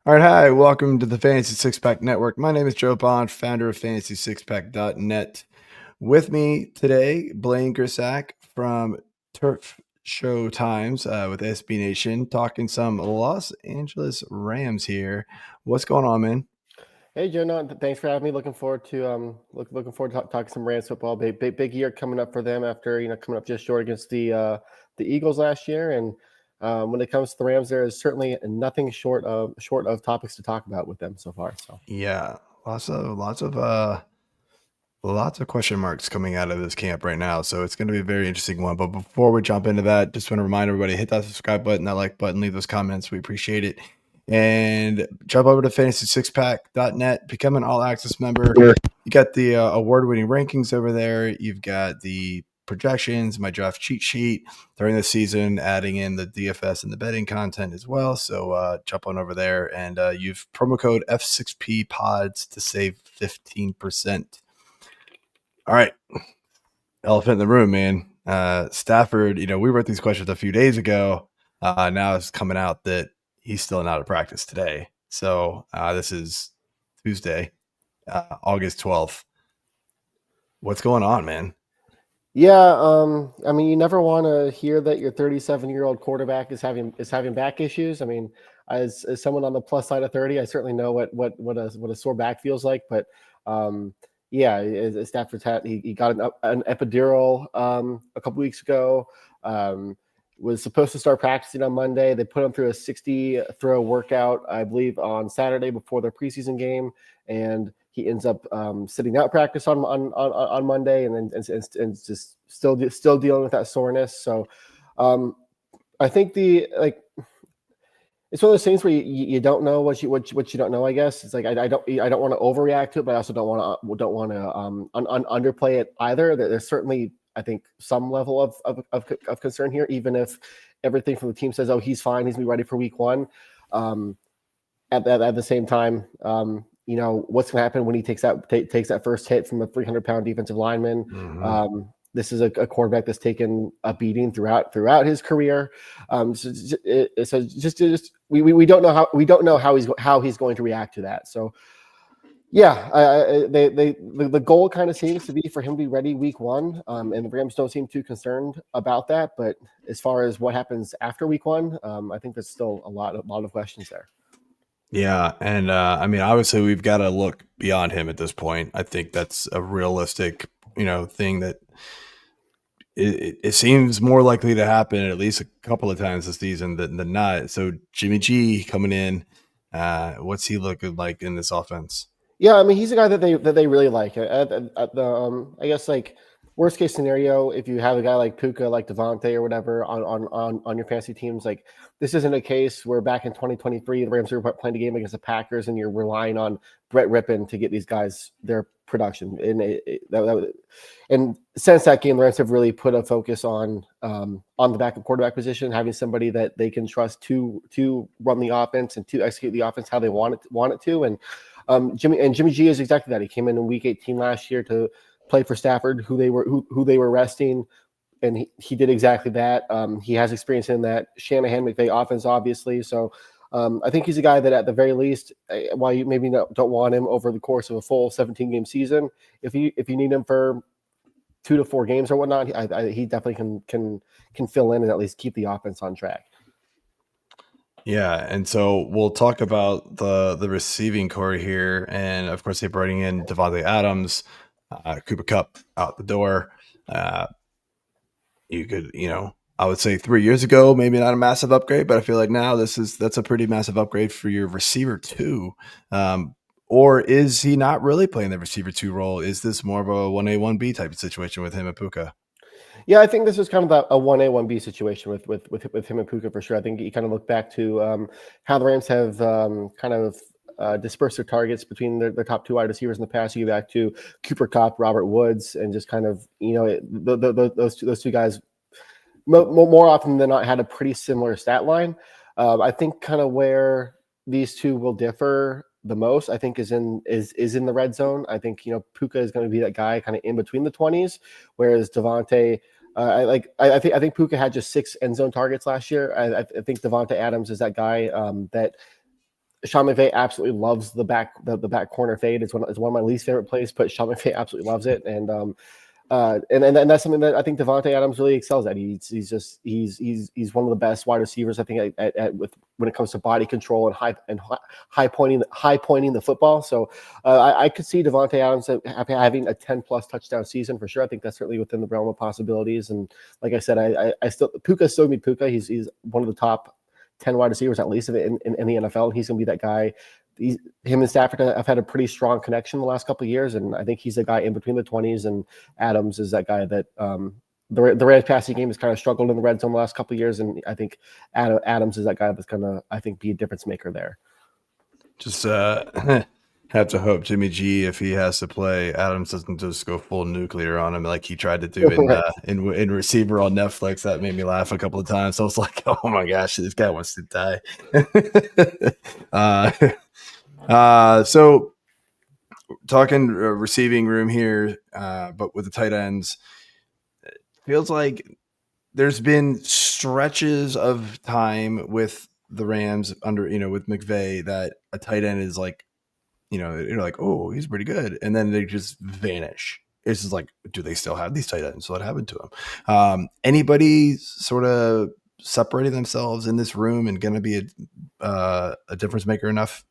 All right, hi, welcome to the Fantasy Six Pack Network. My name is Joe Bond, founder of FantasySixPack.net. With me today, Blaine Grisack from Turf Show Times with SB Nation, talking some Los Angeles Rams here. What's going on, man? Hey, Joe. No, thanks for having me. Looking forward to looking forward to talking some Rams football. Big year coming up for them after coming up just short against the Eagles last year. And when it comes to the Rams, there is certainly nothing short of topics to talk about with them so far. So Yeah, lots of question marks coming out of this camp right now. So it's going to be a very interesting one. But before we jump into that, just want to remind everybody, hit that subscribe button, that like button, leave those comments. We appreciate it. And jump over to fantasy6pack.net, become an all access member. You got the award-winning rankings over there. You've got the projections, my draft cheat sheet during the season, adding in the DFS and the betting content as well. So jump on over there and use promo code F6P pods to save 15%. All right. Elephant in the room, man. Stafford, we wrote these questions a few days ago. Now it's coming out that he's still not at practice today. So this is Tuesday, August 12th. What's going on, man? yeah, I mean, you never want to hear that your 37-year-old quarterback is having back issues. I mean, as someone on the plus side of 30, I certainly know what a sore back feels like. But yeah, Stafford's had he got an epidural a couple weeks ago. Was supposed to start practicing on Monday. They put him through a 60 throw workout, I believe, on Saturday before their preseason game, and he ends up sitting out practice on Monday, and just still dealing with that soreness. So I think it's one of those things where you don't know what you don't know. I guess it's like I don't want to overreact to it, but I also don't want to underplay it either. There's certainly, I think, some level of concern here, even if everything from the team says, "Oh, he's fine, he's gonna be ready for week one." At the same time, what's going to happen when he takes that first hit from a 300-pound defensive lineman. Mm-hmm. This is a quarterback that's taken a beating throughout his career. We don't know how he's going to react to that. So yeah, the goal kind of seems to be for him to be ready week one, and the Rams don't seem too concerned about that. But as far as what happens after week one, I think there's still a lot of questions there. Yeah, and I mean, obviously, we've got to look beyond him at this point. I think that's a realistic, thing that it seems more likely to happen at least a couple of times this season than not. So Jimmy G coming in, what's he looking like in this offense? Yeah, I mean, he's a guy that they really like. At I guess, like, worst case scenario, if you have a guy like Puka, like Davante or whatever on your fantasy teams, like, this isn't a case where back in 2023 the Rams were playing a game against the Packers and you're relying on Brett Rippon to get these guys their production. And since that game, the Rams have really put a focus on the backup quarterback position, having somebody that they can trust to run the offense and to execute the offense how they want it to. And Jimmy G is exactly that. He came in week 18 last year to play for Stafford, who they were resting, and he did exactly that. He has experience in that Shanahan McVay offense, obviously. So I think he's a guy that, at the very least, while you maybe don't want him over the course of a full 17-game season, if you need him for 2 to 4 games or whatnot, he definitely can fill in and at least keep the offense on track. Yeah, and so we'll talk about the receiving core here, and of course they bring in Davante Adams, Cooper Kupp out the door. You could, I would say 3 years ago, maybe not a massive upgrade, but I feel like now that's a pretty massive upgrade for your receiver too. Or is he not really playing the receiver 2 role? Is this more of a 1A 1B type of situation with him and Puka? Yeah, I think this is kind of a 1A 1B situation with him and Puka for sure. I think you kind of look back to how the Rams have kind of dispersed their targets between their top 2 wide receivers in the past. You go back to Cooper Kupp, Robert Woods, and just kind of those two guys more often than not had a pretty similar stat line. I think kind of where these two will differ the most, I think, is in the red zone. I think Puka is going to be that guy kind of in between the 20s, whereas Davante. I think Puka had just 6 end zone targets last year. I think Davante Adams is that guy that Sean McVay absolutely loves the back corner fade. It's one of my least favorite plays, but Sean McVay absolutely loves it. And that's something that I think Davante Adams really excels at. He's one of the best wide receivers, I think, when it comes to body control and high pointing the football. So I could see Davante Adams having a 10+ touchdown season for sure. I think that's certainly within the realm of possibilities. And like I said, I still Puka still be Puka. He's one of the top 10 wide receivers at least in the NFL. He's going to be that guy. Him and Stafford have had a pretty strong connection the last couple of years, and I think he's a guy in between the 20s. And Adams is that guy that the Rams passing game has kind of struggled in the red zone the last couple of years, and I think Adams is that guy that's going to, I think, be a difference maker there. Just have to hope Jimmy G, if he has to play, Adams doesn't just go full nuclear on him like he tried to do in Receiver on Netflix. That made me laugh a couple of times. So I was like, oh my gosh, this guy wants to die. So talking receiving room here, but with the tight ends, it feels like there's been stretches of time with the Rams under, with McVay, that a tight end is like, you're like, oh, he's pretty good. And then they just vanish. It's just like, do they still have these tight ends? What happened to them? Anybody sort of separating themselves in this room and going to be a difference maker enough?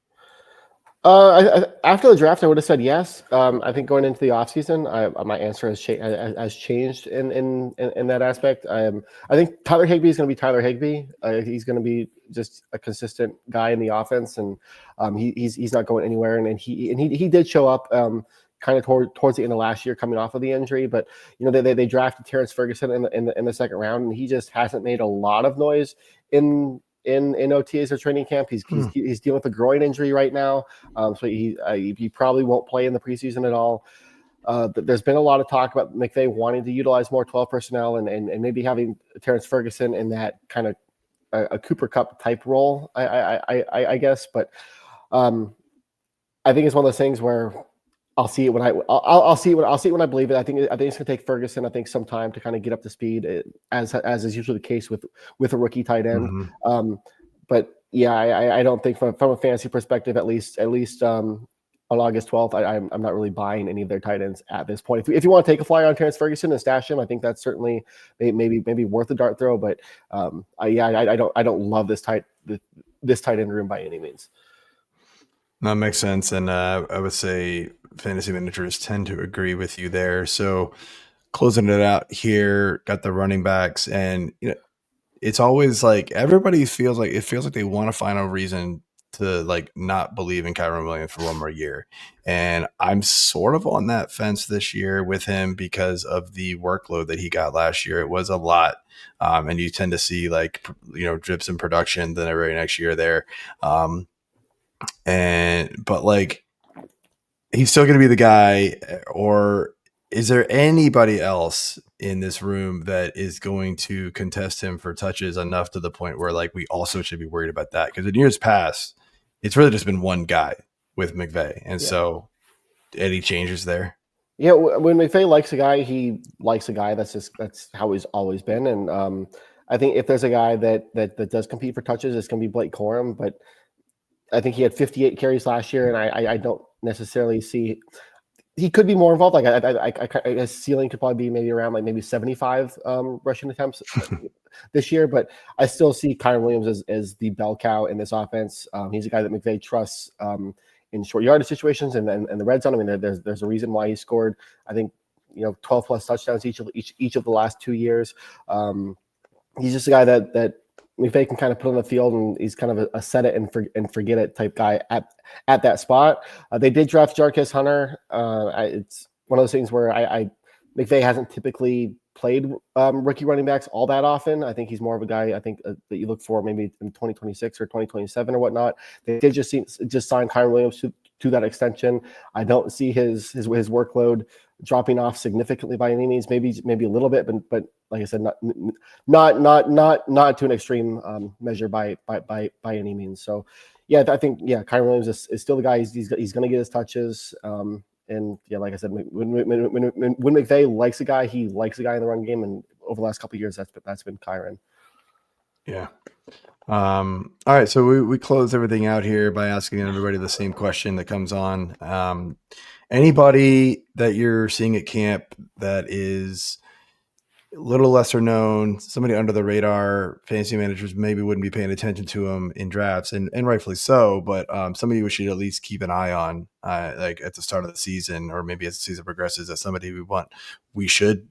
After the draft, I would have said yes. I think going into the offseason, my answer has changed in that aspect. I think Tyler Higbee is going to be Tyler Higbee. He's going to be just a consistent guy in the offense, and he's not going anywhere. And he did show up kind of towards the end of last year, coming off of the injury. But they drafted Terrence Ferguson in the second round, and he just hasn't made a lot of noise in OTAs or training camp. He's dealing with a groin injury right now, so he probably won't play in the preseason at all. There's been a lot of talk about McVay wanting to utilize more 12 personnel and maybe having Terrence Ferguson in that kind of a Cooper Kupp type role, I guess. But I think it's one of those things where I'll see it when I'll see it when I believe it. I think it's going to take Ferguson, I think, some time to kind of get up to speed, as is usually the case with a rookie tight end. Mm-hmm. But yeah, I don't think from a fantasy perspective, at least on August 12th, I'm not really buying any of their tight ends at this point. If you want to take a flyer on Terrence Ferguson and stash him, I think that's certainly maybe worth a dart throw. But I don't love this tight end room by any means. That makes sense, and I would say fantasy managers tend to agree with you there. So closing it out here, got the running backs, and it's always like everybody feels like they want to find a reason to like not believe in Kyren Williams for one more year. And I'm sort of on that fence this year with him because of the workload that he got last year. It was a lot. And you tend to see like, drips in production then every next year there. But like, he's still going to be the guy, or is there anybody else in this room that is going to contest him for touches enough to the point where like we also should be worried about that? Because in years past, it's really just been one guy with McVay. And so any changes there? Yeah, when McVay likes a guy, he likes a guy. That's how he's always been. And I think if there's a guy that does compete for touches, it's going to be Blake Corum. But I think he had 58 carries last year, and I don't necessarily see he could be more involved. Like his ceiling could probably be maybe around like maybe 75 rushing attempts this year, but I still see Kyren Williams as the bell cow in this offense. He's a guy that McVay trusts in short yardage situations and the red zone. I mean, there's a reason why he scored, I think, 12 plus touchdowns each of the last 2 years. He's just a guy that McVay can kind of put on the field, and he's kind of a set it and forget it type guy at that spot. They did draft Jarquez Hunter. It's one of those things where McVay hasn't typically played rookie running backs all that often. I think he's more of a guy that you look for maybe in 2026 or 2027 or whatnot. They did just sign Kyren Williams to that extension. I don't see his workload dropping off significantly by any means. Maybe a little bit, but like I said, not to an extreme measure by any means. So yeah, I think Kyren Williams is still the guy. He's going to get his touches. And yeah, like I said, when McVay likes a guy, he likes a guy in the run game. And over the last couple of years, that's been Kyren. Yeah. All right, so we close everything out here by asking everybody the same question that comes on. Anybody that you're seeing at camp that is a little lesser known, somebody under the radar, fantasy managers maybe wouldn't be paying attention to them in drafts, and rightfully so, but somebody we should at least keep an eye on, like at the start of the season, or maybe as the season progresses, as somebody we should,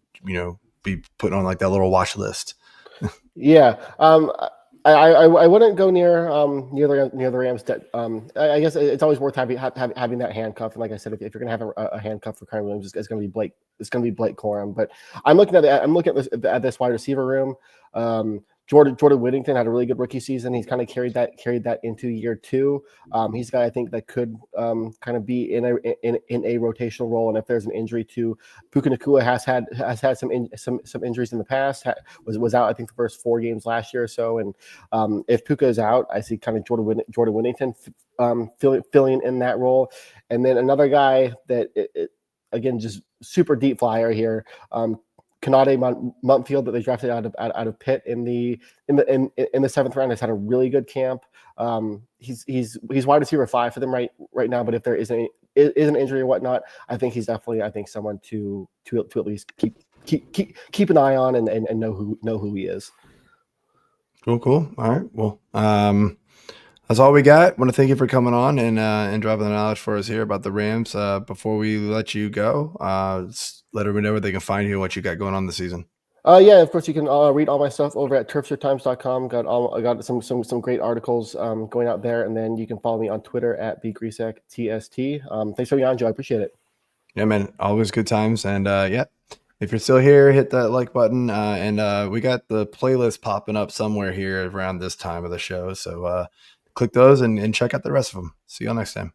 be putting on like that little watch list. Yeah. I wouldn't go near the Rams. I guess it's always worth having that handcuff. And like I said, if you're going to have a handcuff for Kyren Williams, it's going to be Blake. It's going to be Blake Corum. But I'm looking at this wide receiver room. Jordan Whittington had a really good rookie season. He's kind of carried that into year two. He's a guy I think that could kind of be in a rotational role. And if there's an injury to Puka Nacua, has had some injuries in the past. Was out I think the first 4 games last year or so. And if Puka is out, I see kind of Jordan Whittington filling in that role. And then another guy that again just super deep flyer here. Kanade Muntfield that they drafted out of Pitt in the 7th round has had a really good camp. He's wide receiver 5 for them right now. But if there is an injury or whatnot, I think he's definitely someone to at least keep an eye on and know who he is. Cool. All right. Well, that's all we got. Want to thank you for coming on and dropping the knowledge for us here about the Rams. Before we let you go, let everyone know where they can find you and what you got going on this season. Yeah, of course you can read all my stuff over at turfshirttimes.com. I got some great articles going out there, and then you can follow me on Twitter at bgresek_TST. Thanks for being on, Joe. I appreciate it. Yeah, man. Always good times. And yeah, if you're still here, hit that like button. And we got the playlist popping up somewhere here around this time of the show. So click those and check out the rest of them. See y'all next time.